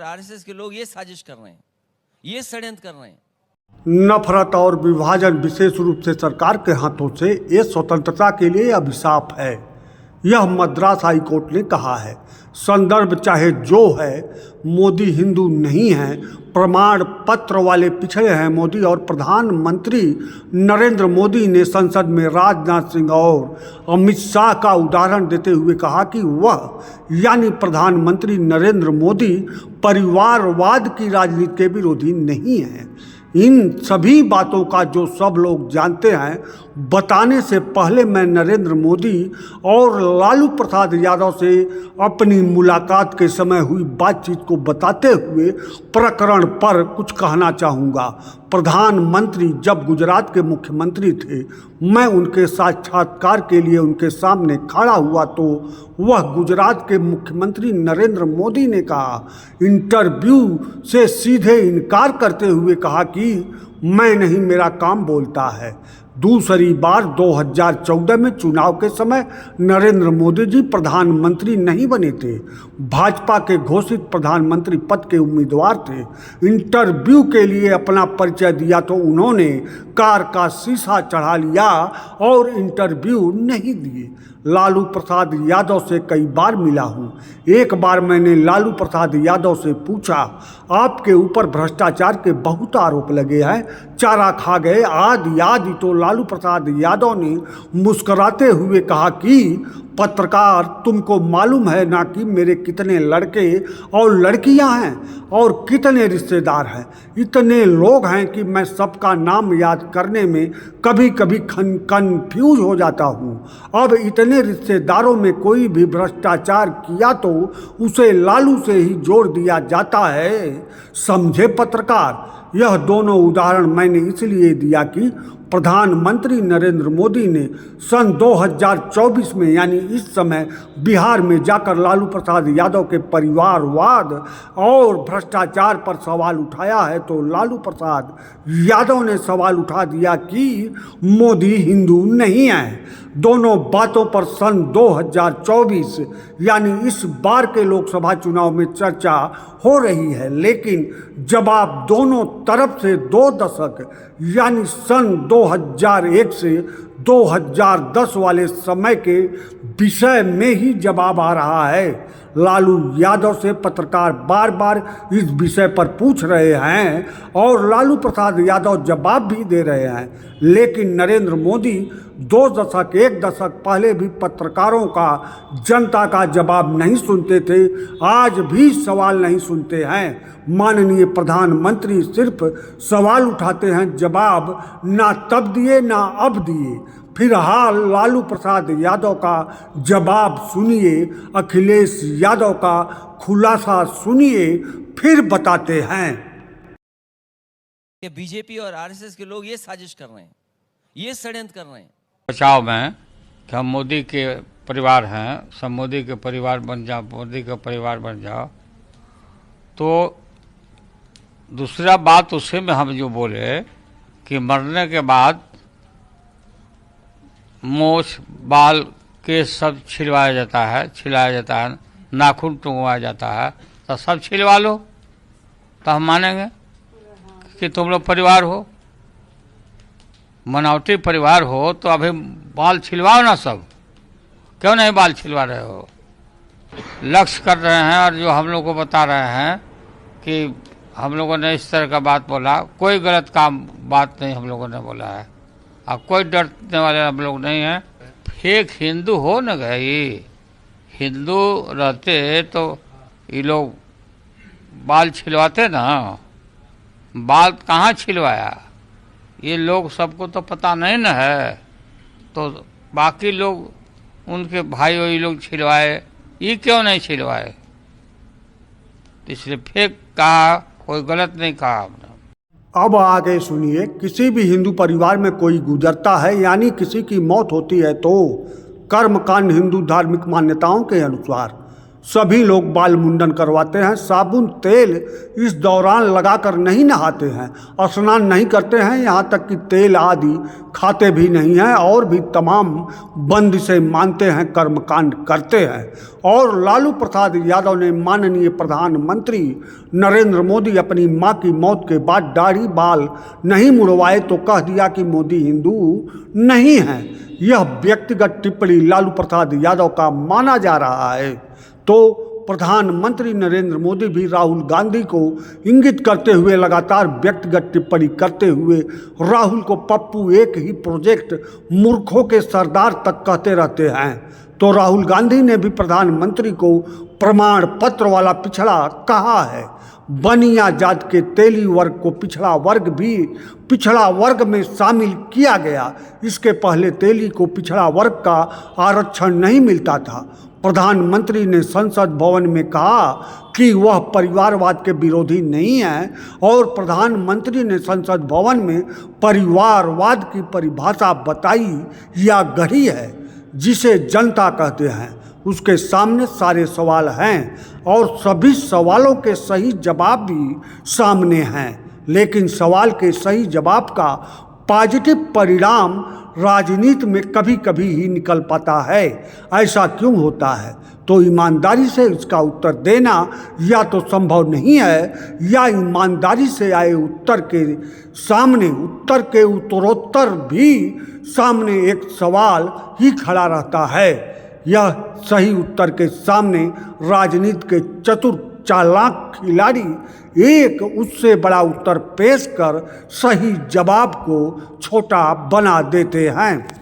RSS के लोग ये साजिश कर रहे हैं, ये षड्यंत्र कर रहे हैं। नफरत और विभाजन विशेष रूप से सरकार के हाथों से ये स्वतंत्रता के लिए अभिशाप है, यह मद्रास हाई कोर्ट ने कहा है। संदर्भ चाहे जो है, मोदी हिंदू नहीं है, प्रमाण पत्र वाले पिछड़े हैं मोदी। और प्रधानमंत्री नरेंद्र मोदी ने संसद में राजनाथ सिंह और अमित शाह का उदाहरण देते हुए कहा कि वह यानी प्रधानमंत्री नरेंद्र मोदी परिवारवाद की राजनीति के विरोधी नहीं हैं। इन सभी बातों का जो सब लोग जानते हैं, बताने से पहले मैं नरेंद्र मोदी और लालू प्रसाद यादव से अपनी मुलाकात के समय हुई बातचीत को बताते हुए प्रकरण पर कुछ कहना चाहूँगा। प्रधानमंत्री जब गुजरात के मुख्यमंत्री थे, मैं उनके साक्षात्कार के लिए उनके सामने खड़ा हुआ तो वह गुजरात के मुख्यमंत्री नरेंद्र मोदी ने कहा, इंटरव्यू से सीधे इनकार करते हुए कहा कि मैं नहीं, मेरा काम बोलता है। दूसरी बार 2014 में चुनाव के समय नरेंद्र मोदी जी प्रधानमंत्री नहीं बने थे, भाजपा के घोषित प्रधानमंत्री पद के उम्मीदवार थे। इंटरव्यू के लिए अपना परिचय दिया तो उन्होंने कार का शीशा चढ़ा लिया और इंटरव्यू नहीं दिए। लालू प्रसाद यादव से कई बार मिला हूँ। एक बार मैंने लालू प्रसाद यादव से पूछा, आपके ऊपर भ्रष्टाचार के बहुत आरोप लगे हैं, चारा खा गए आदि आदि। तो लालू प्रसाद यादव ने मुस्कुराते हुए कहा कि पत्रकार, तुमको मालूम है ना कि मेरे कितने लड़के और लड़कियां हैं और कितने रिश्तेदार हैं। इतने लोग हैं कि मैं सबका नाम याद करने में कभी कभी कन्फ्यूज हो जाता हूँ। अब इतने रिश्तेदारों में कोई भी भ्रष्टाचार किया तो उसे लालू से ही जोड़ दिया जाता है, समझे पत्रकार। यह दोनों उदाहरण मैंने इसलिए दिया कि प्रधानमंत्री नरेंद्र मोदी ने सन 2024 में यानी इस समय बिहार में जाकर लालू प्रसाद यादव के परिवारवाद और भ्रष्टाचार पर सवाल उठाया है, तो लालू प्रसाद यादव ने सवाल उठा दिया कि मोदी हिंदू नहीं है। दोनों बातों पर सन 2024 यानी इस बार के लोकसभा चुनाव में चर्चा हो रही है, लेकिन जवाब दोनों तरफ से 2 दशक यानी सन 2001 से 2010 वाले समय के विषय में ही जवाब आ रहा है। लालू यादव से पत्रकार बार बार इस विषय पर पूछ रहे हैं और लालू प्रसाद यादव जवाब भी दे रहे हैं, लेकिन नरेंद्र मोदी 2 दशक 1 दशक पहले भी पत्रकारों का, जनता का जवाब नहीं सुनते थे, आज भी सवाल नहीं सुनते हैं। माननीय प्रधानमंत्री सिर्फ सवाल उठाते हैं, जवाब ना तब दिए ना अब दिए। फिलहाल लालू प्रसाद यादव का जवाब सुनिए, अखिलेश यादव का खुलासा सुनिए, फिर बताते हैं। ये बीजेपी और आरएसएस के लोग ये साजिश कर रहे हैं, ये षड्यंत्र कर रहे हैं। बचाव में कि हम मोदी के परिवार हैं, सब मोदी के परिवार बन जाओ, मोदी का परिवार बन जाओ। तो दूसरा बात उसी में हम जो बोले कि मरने के बाद मोछ बाल केस सब छिलवाया जाता है, छिलाया जाता है, नाखून टूंगवाया जाता है, तो सब छिलवा लो तो हम मानेंगे कि तुम लोग परिवार हो, मनावटी परिवार हो। तो अभी बाल छिलवाओ ना सब, क्यों नहीं बाल छिलवा रहे हो? लक्ष्य कर रहे हैं और जो हम लोग को बता रहे हैं कि हम लोगों ने इस तरह का बात बोला, कोई गलत काम बात नहीं हम लोगों ने बोला है, अब कोई डरने वाले हम लोग नहीं हैं। फेक हिंदू हो न गए, हिंदू रहते तो ये लोग बाल छिलवाते ना, बाल कहाँ छिलवाया? ये लोग सबको तो पता नहीं न है, तो बाकी लोग उनके भाई वही लोग छिलवाए, ये क्यों नहीं छिलवाए? इसलिए फेक कहा, कोई गलत नहीं कहा हमने। अब आगे सुनिए, किसी भी हिंदू परिवार में कोई गुजरता है यानी किसी की मौत होती है तो कर्मकांड हिंदू धार्मिक मान्यताओं के अनुसार सभी लोग बाल मुंडन करवाते हैं, साबुन तेल इस दौरान लगाकर नहीं नहाते हैं, स्नान नहीं करते हैं, यहाँ तक कि तेल आदि खाते भी नहीं हैं और भी तमाम बंदिशें मानते हैं, कर्मकांड करते हैं। और लालू प्रसाद यादव ने माननीय प्रधानमंत्री नरेंद्र मोदी अपनी मां की मौत के बाद दाढ़ी बाल नहीं मुड़वाए तो कह दिया कि मोदी हिंदू नहीं है। यह व्यक्तिगत टिप्पणी लालू प्रसाद यादव का माना जा रहा है। तो प्रधानमंत्री नरेंद्र मोदी भी राहुल गांधी को इंगित करते हुए लगातार व्यक्तिगत टिप्पणी करते हुए राहुल को पप्पू एक ही प्रोजेक्ट मूर्खों के सरदार तक कहते रहते हैं। तो राहुल गांधी ने भी प्रधानमंत्री को प्रमाण पत्र वाला पिछड़ा कहा है। बनिया जात के तेली वर्ग को पिछड़ा वर्ग में शामिल किया गया। इसके पहले तेली को पिछड़ा वर्ग का आरक्षण नहीं मिलता था। प्रधानमंत्री ने संसद भवन में कहा कि वह परिवारवाद के विरोधी नहीं है और प्रधानमंत्री ने संसद भवन में परिवारवाद की परिभाषा बताई या गढ़ी है जिसे जनता कहते हैं। उसके सामने सारे सवाल हैं और सभी सवालों के सही जवाब भी सामने हैं, लेकिन सवाल के सही जवाब का पॉजिटिव परिणाम राजनीति में कभी कभी ही निकल पाता है। ऐसा क्यों होता है? तो ईमानदारी से इसका उत्तर देना या तो संभव नहीं है या ईमानदारी से आए उत्तर के उत्तरोत्तर भी सामने एक सवाल ही खड़ा रहता है। यह सही उत्तर के सामने राजनीति के चतुर चालाक खिलाड़ी एक उससे बड़ा उत्तर पेश कर सही जवाब को छोटा बना देते हैं।